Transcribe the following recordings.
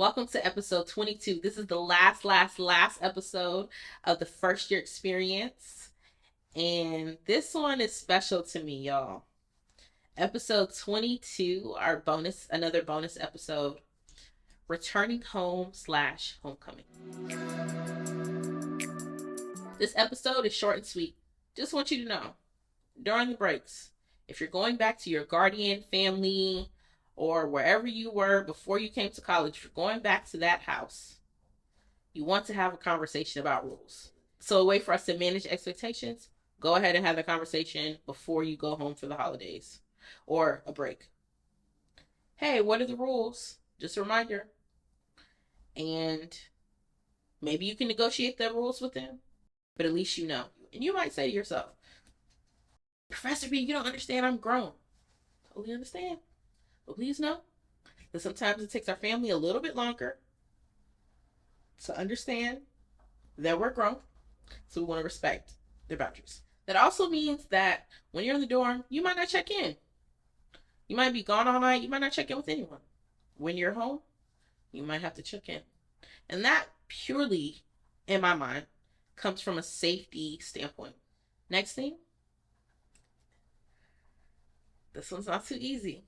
Welcome to episode 22. This is the last episode of the first year experience. And this one is special to me, y'all. Episode 22, another bonus episode, returning home / homecoming. This episode is short and sweet. Just want you to know, during the breaks, if you're going back to your guardian, family, or wherever you were before you came to college, if you're going back to that house, you want to have a conversation about rules. So a way for us to manage expectations, go ahead and have the conversation before you go home for the holidays or a break. Hey, what are the rules? Just a reminder. And maybe you can negotiate the rules with them, but at least you know. And you might say to yourself, Professor B, you don't understand, I'm grown. Totally understand. But please know that sometimes it takes our family a little bit longer to understand that we're grown. So we want to respect their boundaries. That also means that when you're in the dorm, you might not check in. You might be gone all night. You might not check in with anyone. When you're home, you might have to check in. And that purely, in my mind, comes from a safety standpoint. Next thing. This one's not too easy.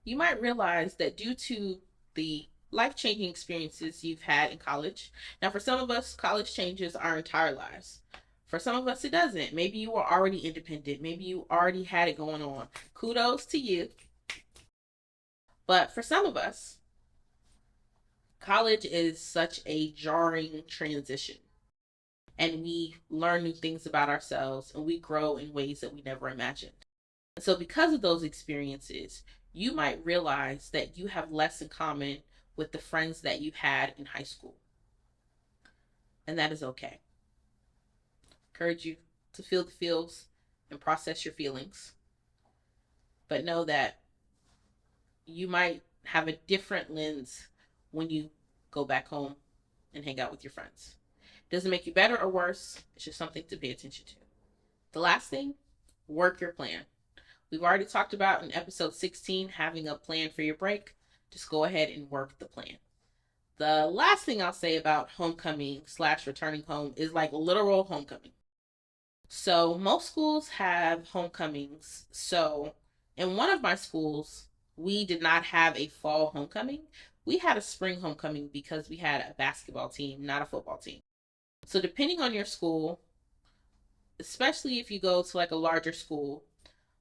You might realize that due to the life-changing experiences you've had in college, now for some of us, college changes our entire lives. For some of us, it doesn't. Maybe you were already independent. Maybe you already had it going on. Kudos to you. But for some of us, college is such a jarring transition. And we learn new things about ourselves and we grow in ways that we never imagined. And so because of those experiences, you might realize that you have less in common with the friends that you had in high school. And that is okay. Encourage you to feel the feels and process your feelings. But know that you might have a different lens when you go back home and hang out with your friends. It doesn't make you better or worse. It's just something to pay attention to. The last thing, work your plan. We've already talked about in episode 16, having a plan for your break. Just go ahead and work the plan. The last thing I'll say about homecoming / returning home is like literal homecoming. So most schools have homecomings. So in one of my schools, we did not have a fall homecoming. We had a spring homecoming because we had a basketball team, not a football team. So depending on your school, especially if you go to like a larger school,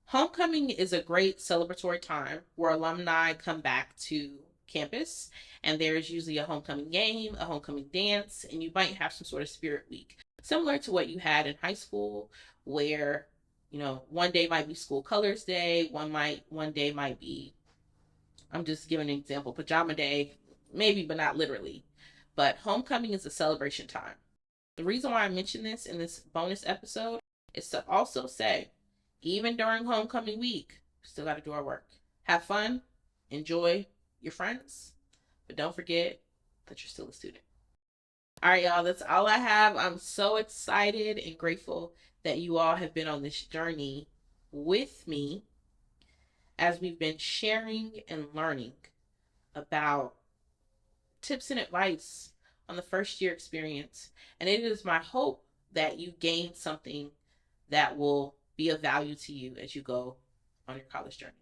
homecoming is a great celebratory time where alumni come back to campus, and there's usually a homecoming game, a homecoming dance, and you might have some sort of spirit week. Similar to what you had in high school, where, one day might be school colors day, one day might be, I'm just giving an example, pajama day, maybe, but not literally. But homecoming is a celebration time. The reason why I mention this in this bonus episode is to also say, even during homecoming week, we still got to do our work. Have fun, enjoy your friends, but don't forget that you're still a student. All right, y'all, that's all I have. I'm so excited and grateful that you all have been on this journey with me as we've been sharing and learning about tips and advice on the first year experience. And it is my hope that you gain something that will be of value to you as you go on your college journey.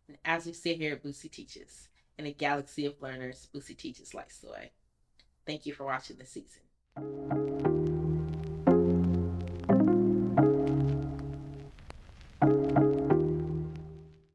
And as we sit here at Boosie Teaches, in a galaxy of learners, Boosie Teaches lights the way. Thank you for watching this season.